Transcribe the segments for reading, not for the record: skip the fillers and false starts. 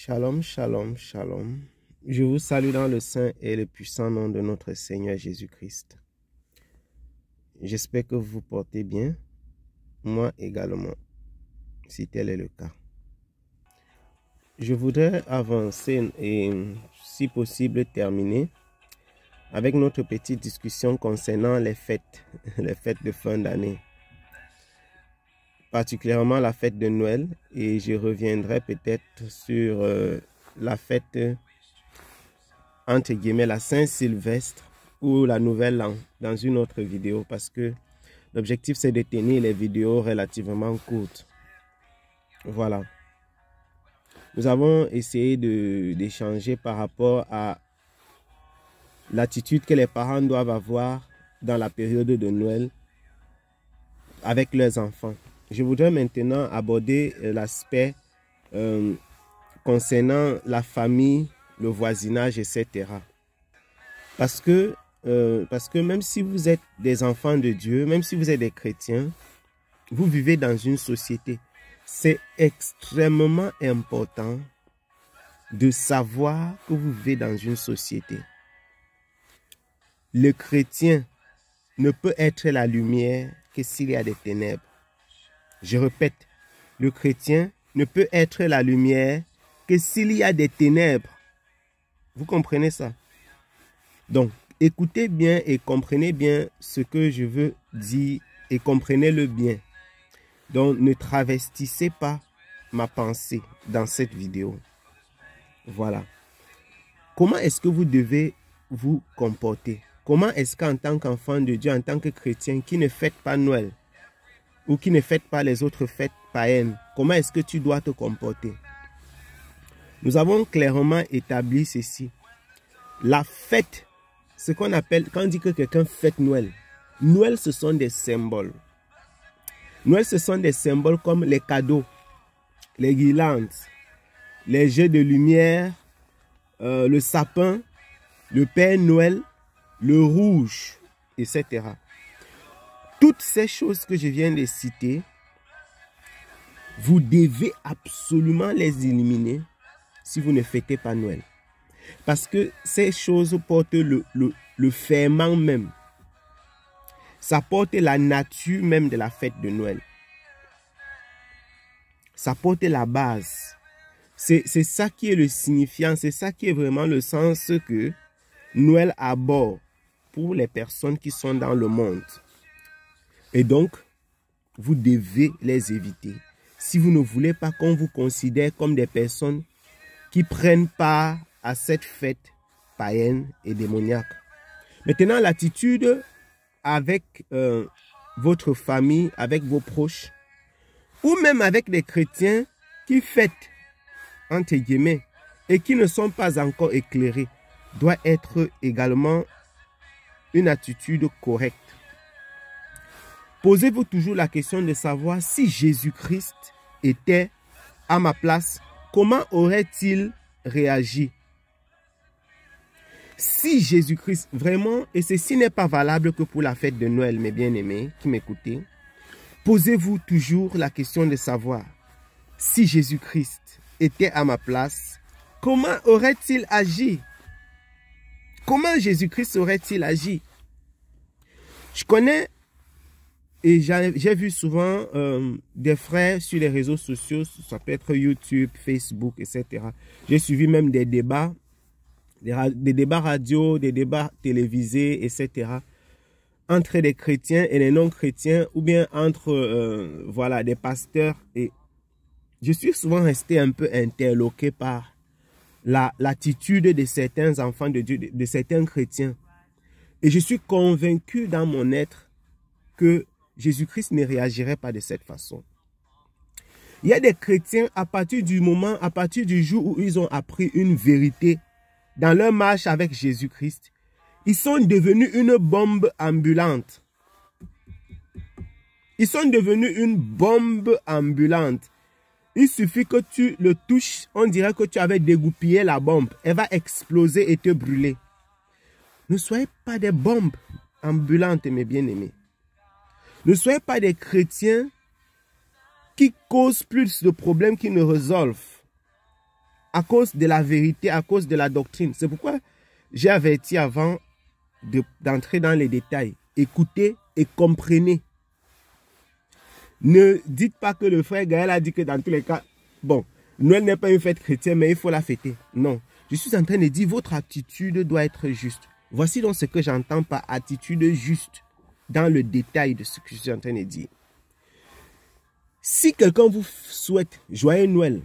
Shalom, shalom, shalom. Je vous salue dans le saint et le puissant nom de notre Seigneur Jésus-Christ. J'espère que vous vous portez bien, moi également, si tel est le cas. Je voudrais avancer et, si possible, terminer avec notre petite discussion concernant les fêtes de fin d'année. Particulièrement la fête de Noël, et je reviendrai peut-être sur la fête entre guillemets la Saint-Sylvestre ou la Nouvelle An dans une autre vidéo, parce que l'objectif c'est de tenir les vidéos relativement courtes. Voilà. Nous avons essayé d'échanger par rapport à l'attitude que les parents doivent avoir dans la période de Noël avec leurs enfants. Je voudrais maintenant aborder l'aspect concernant la famille, le voisinage, etc. Parce que même si vous êtes des enfants de Dieu, même si vous êtes des chrétiens, vous vivez dans une société. C'est extrêmement important de savoir que vous vivez dans une société. Le chrétien ne peut être la lumière que s'il y a des ténèbres. Je répète, le chrétien ne peut être la lumière que s'il y a des ténèbres. Vous comprenez ça? Donc, écoutez bien et comprenez bien ce que je veux dire et comprenez-le bien. Donc, ne travestissez pas ma pensée dans cette vidéo. Voilà. Comment est-ce que vous devez vous comporter? Comment est-ce qu'en tant qu'enfant de Dieu, en tant que chrétien qui ne fête pas Noël, ou qui ne fête pas les autres fêtes païennes, comment est-ce que tu dois te comporter? Nous avons clairement établi ceci. La fête, ce qu'on appelle, quand on dit que quelqu'un fête Noël, Noël ce sont des symboles. Noël ce sont des symboles comme les cadeaux, les guirlandes, les jeux de lumière, le sapin, le Père Noël, le rouge, etc. Toutes ces choses que je viens de citer, vous devez absolument les éliminer si vous ne fêtez pas Noël. Parce que ces choses portent le ferment même. Ça porte la nature même de la fête de Noël. Ça porte la base. C'est ça qui est le signifiant, c'est ça qui est vraiment le sens que Noël aborde pour les personnes qui sont dans le monde. Et donc, vous devez les éviter. Si vous ne voulez pas qu'on vous considère comme des personnes qui prennent part à cette fête païenne et démoniaque. Maintenant, l'attitude avec votre famille, avec vos proches, ou même avec des chrétiens qui fêtent, entre guillemets, et qui ne sont pas encore éclairés, doit être également une attitude correcte. Posez-vous toujours la question de savoir si Jésus-Christ était à ma place, comment aurait-il réagi? Si Jésus-Christ, vraiment, et ceci n'est pas valable que pour la fête de Noël, mes bien-aimés qui m'écoutez, posez-vous toujours la question de savoir si Jésus-Christ était à ma place, comment aurait-il agi? Comment Jésus-Christ aurait-il agi? Je connais et j'ai vu souvent des frères sur les réseaux sociaux, ça peut être YouTube, Facebook, etc. J'ai suivi même des débats, des débats radio, des débats télévisés, etc. entre les chrétiens et les non-chrétiens, ou bien entre voilà, des pasteurs. Et je suis souvent resté un peu interloqué par l'attitude de certains enfants de Dieu, de certains chrétiens. Et je suis convaincu dans mon être que Jésus-Christ ne réagirait pas de cette façon. Il y a des chrétiens, à partir du jour où ils ont appris une vérité dans leur marche avec Jésus-Christ, ils sont devenus une bombe ambulante. Ils sont devenus une bombe ambulante. Il suffit que tu le touches, on dirait que tu avais dégoupillé la bombe. Elle va exploser et te brûler. Ne soyez pas des bombes ambulantes, mes bien-aimés. Ne soyez pas des chrétiens qui causent plus de problèmes qu'ils ne résolvent. à cause de la vérité, à cause de la doctrine. C'est pourquoi j'ai averti avant d'entrer dans les détails. Écoutez et comprenez. Ne dites pas que le frère Gaël a dit que dans tous les cas, bon, Noël n'est pas une fête chrétienne, mais il faut la fêter. Non, je suis en train de dire votre attitude doit être juste. Voici donc ce que j'entends par attitude juste dans le détail de ce que je suis en train de dire. Si quelqu'un vous souhaite joyeux Noël,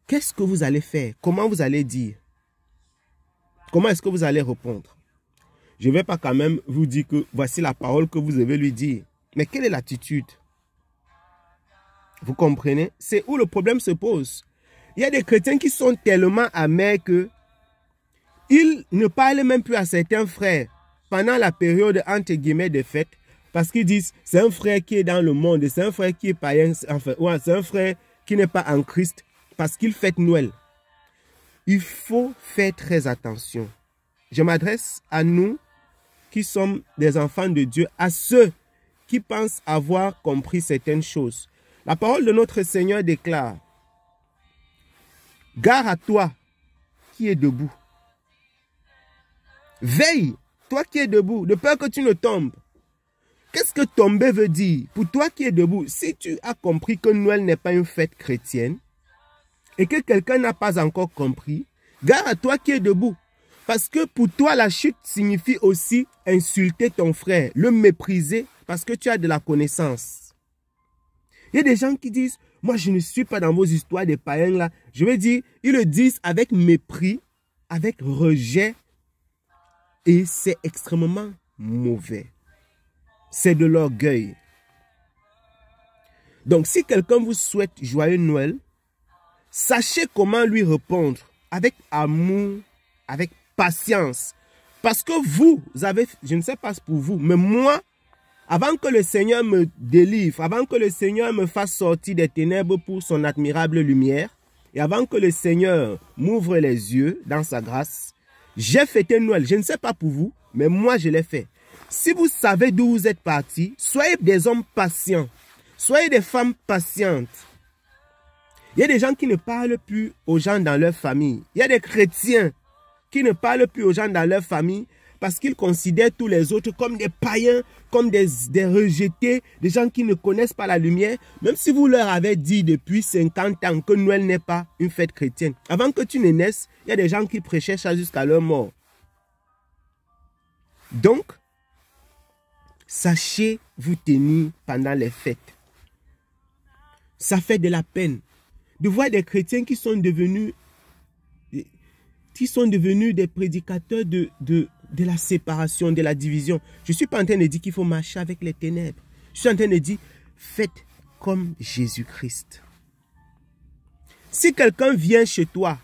qu'est-ce que vous allez faire? Comment vous allez dire? Comment est-ce que vous allez répondre? Je ne vais pas quand même vous dire que voici la parole que vous devez lui dire. Mais quelle est l'attitude? Vous comprenez? C'est où le problème se pose. Il y a des chrétiens qui sont tellement amers que ils ne parlent même plus à certains frères pendant la période entre guillemets de fête parce qu'ils disent c'est un frère qui est dans le monde, c'est un frère qui est païen, enfin, ouais, c'est un frère qui n'est pas en Christ parce qu'il fête Noël. Il faut faire très attention. Je m'adresse à nous qui sommes des enfants de Dieu, à ceux qui pensent avoir compris certaines choses. La parole de notre Seigneur déclare: gare à toi qui es debout. Veille, toi qui es debout, de peur que tu ne tombes. Qu'est-ce que tomber veut dire? Pour toi qui es debout, si tu as compris que Noël n'est pas une fête chrétienne et que quelqu'un n'a pas encore compris, gare à toi qui es debout. Parce que pour toi, la chute signifie aussi insulter ton frère, le mépriser parce que tu as de la connaissance. Il y a des gens qui disent, moi je ne suis pas dans vos histoires des païens là. Je veux dire, ils le disent avec mépris, avec rejet. Et c'est extrêmement mauvais. C'est de l'orgueil. Donc si quelqu'un vous souhaite joyeux Noël, sachez comment lui répondre avec amour, avec patience. Parce que vous avez, je ne sais pas pour vous, mais moi, avant que le Seigneur me délivre, avant que le Seigneur me fasse sortir des ténèbres pour son admirable lumière, et avant que le Seigneur m'ouvre les yeux dans sa grâce, j'ai fêté Noël. Je ne sais pas pour vous, mais moi je l'ai fait. Si vous savez d'où vous êtes partis, soyez des hommes patients. Soyez des femmes patientes. Il y a des gens qui ne parlent plus aux gens dans leur famille. Il y a des chrétiens qui ne parlent plus aux gens dans leur famille parce qu'ils considèrent tous les autres comme des païens, comme des rejetés, des gens qui ne connaissent pas la lumière. Même si vous leur avez dit depuis 50 ans que Noël n'est pas une fête chrétienne. Avant que tu ne naisses, il y a des gens qui prêchaient ça jusqu'à leur mort. Donc, sachez vous tenir pendant les fêtes. Ça fait de la peine de voir des chrétiens qui sont devenus des prédicateurs de la séparation, de la division. Je ne suis pas en train de dire qu'il faut marcher avec les ténèbres. Je suis en train de dire, faites comme Jésus-Christ. Si quelqu'un vient chez toi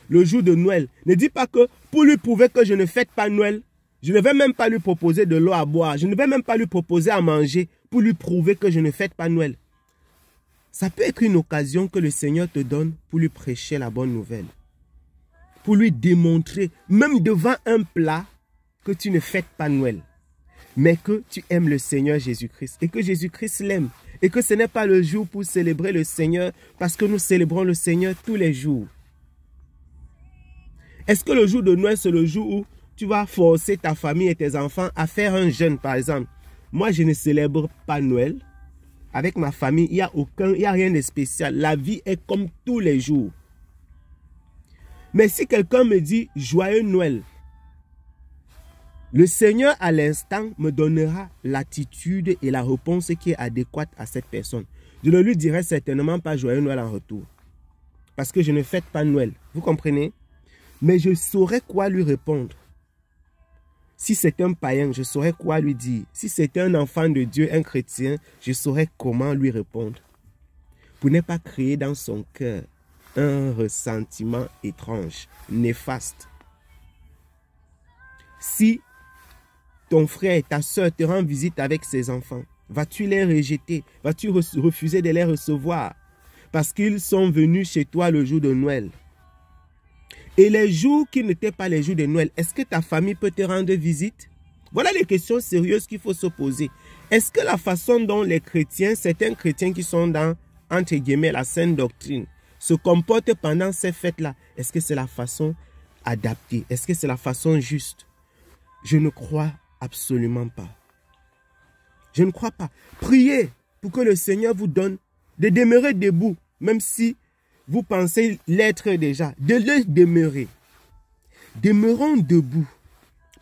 le jour de Noël, ne dis pas que pour lui prouver que je ne fête pas Noël, je ne vais même pas lui proposer de l'eau à boire. Je ne vais même pas lui proposer à manger pour lui prouver que je ne fête pas Noël. Ça peut être une occasion que le Seigneur te donne pour lui prêcher la bonne nouvelle. Pour lui démontrer, même devant un plat, que tu ne fêtes pas Noël. Mais que tu aimes le Seigneur Jésus-Christ. Et que Jésus-Christ l'aime. Et que ce n'est pas le jour pour célébrer le Seigneur. Parce que nous célébrons le Seigneur tous les jours. Est-ce que le jour de Noël, c'est le jour où tu vas forcer ta famille et tes enfants à faire un jeûne, par exemple? Moi, je ne célèbre pas Noël. Avec ma famille, il n'y a rien de spécial. La vie est comme tous les jours. Mais si quelqu'un me dit « Joyeux Noël », le Seigneur à l'instant me donnera l'attitude et la réponse qui est adéquate à cette personne. Je ne lui dirai certainement pas « Joyeux Noël » en retour. Parce que je ne fête pas Noël. Vous comprenez? Mais je saurais quoi lui répondre. Si c'est un païen, je saurais quoi lui dire. Si c'est un enfant de Dieu, un chrétien, je saurais comment lui répondre. Pour ne pas créer dans son cœur un ressentiment étrange, néfaste. Si ton frère et ta soeur te rendent visite avec ses enfants, vas-tu les rejeter? Vas-tu refuser de les recevoir? Parce qu'ils sont venus chez toi le jour de Noël. Et les jours qui n'étaient pas les jours de Noël, est-ce que ta famille peut te rendre visite? Voilà les questions sérieuses qu'il faut se poser. Est-ce que la façon dont les chrétiens, certains chrétiens qui sont dans, entre guillemets, la saine doctrine, se comporte pendant ces fêtes-là, est-ce que c'est la façon adaptée? Est-ce que c'est la façon juste? Je ne crois absolument pas. Je ne crois pas. Priez pour que le Seigneur vous donne de demeurer debout, même si vous pensez l'être déjà, de le demeurer. Demeurons debout.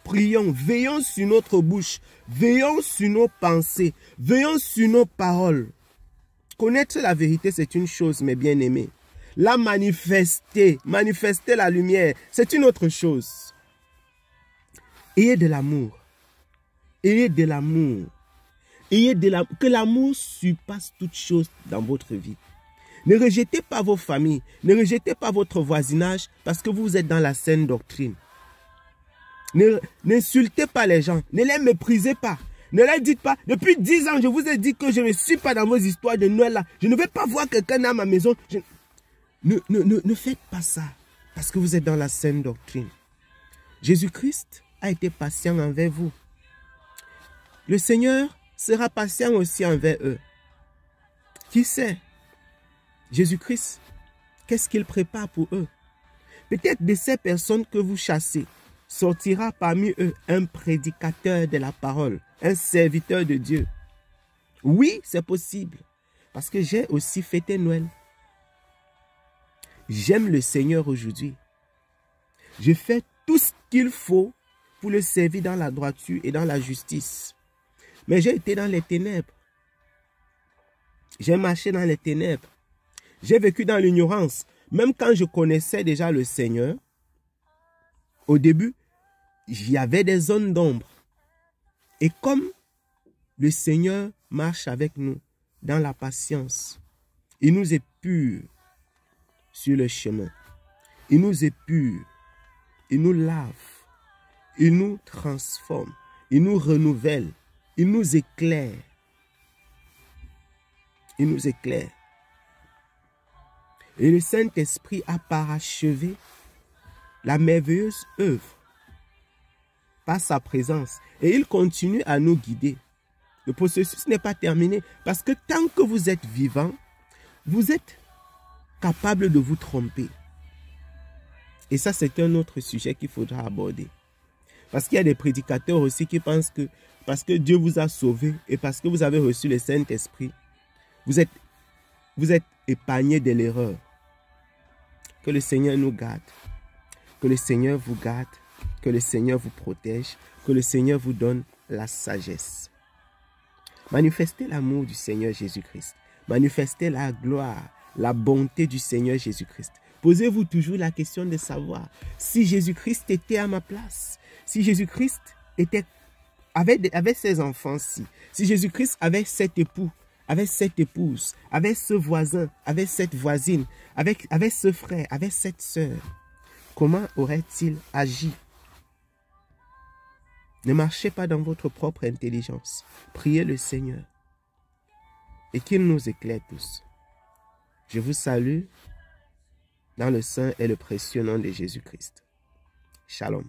Prions, veillons sur notre bouche, veillons sur nos pensées, veillons sur nos paroles. Connaître la vérité, c'est une chose, mes bien-aimés. La manifester, manifester la lumière, c'est une autre chose. Ayez de l'amour. Ayez de l'amour. Ayez de l'amour. Que l'amour surpasse toute chose dans votre vie. Ne rejetez pas vos familles, ne rejetez pas votre voisinage parce que vous êtes dans la saine doctrine. N'insultez pas les gens, ne les méprisez pas. Ne leur dites pas, depuis 10 ans, je vous ai dit que je ne suis pas dans vos histoires de Noël là. Je ne vais pas voir quelqu'un dans ma maison. Ne faites pas ça parce que vous êtes dans la saine doctrine. Jésus-Christ a été patient envers vous. Le Seigneur sera patient aussi envers eux. Qui sait? Jésus-Christ, qu'est-ce qu'il prépare pour eux? Peut-être de ces personnes que vous chassez, sortira parmi eux un prédicateur de la parole, un serviteur de Dieu. Oui, c'est possible, parce que j'ai aussi fêté Noël. J'aime le Seigneur aujourd'hui. Je fais tout ce qu'il faut pour le servir dans la droiture et dans la justice. Mais j'ai été dans les ténèbres. J'ai marché dans les ténèbres. J'ai vécu dans l'ignorance. Même quand je connaissais déjà le Seigneur, au début, il y avait des zones d'ombre. Et comme le Seigneur marche avec nous dans la patience, il nous épure sur le chemin. Il nous épure. Il nous lave. Il nous transforme. Il nous renouvelle. Il nous éclaire. Il nous éclaire. Et le Saint-Esprit a parachevé la merveilleuse œuvre par sa présence. Et il continue à nous guider. Le processus n'est pas terminé. Parce que tant que vous êtes vivant, vous êtes capable de vous tromper. Et ça, c'est un autre sujet qu'il faudra aborder. Parce qu'il y a des prédicateurs aussi qui pensent que parce que Dieu vous a sauvé et parce que vous avez reçu le Saint-Esprit, vous êtes épargné de l'erreur. Que le Seigneur nous garde. Que le Seigneur vous garde. Que le Seigneur vous protège. Que le Seigneur vous donne la sagesse. Manifestez l'amour du Seigneur Jésus-Christ. Manifestez la gloire, la bonté du Seigneur Jésus-Christ. Posez-vous toujours la question de savoir si Jésus-Christ était à ma place. Si Jésus-Christ avait ses enfants-ci. Si Jésus-Christ avait cet époux, avec cette épouse, avec ce voisin, avec cette voisine, avec ce frère, avec cette sœur, comment aurait-il agi? Ne marchez pas dans votre propre intelligence. Priez le Seigneur et qu'il nous éclaire tous. Je vous salue dans le saint et le précieux nom de Jésus-Christ. Shalom.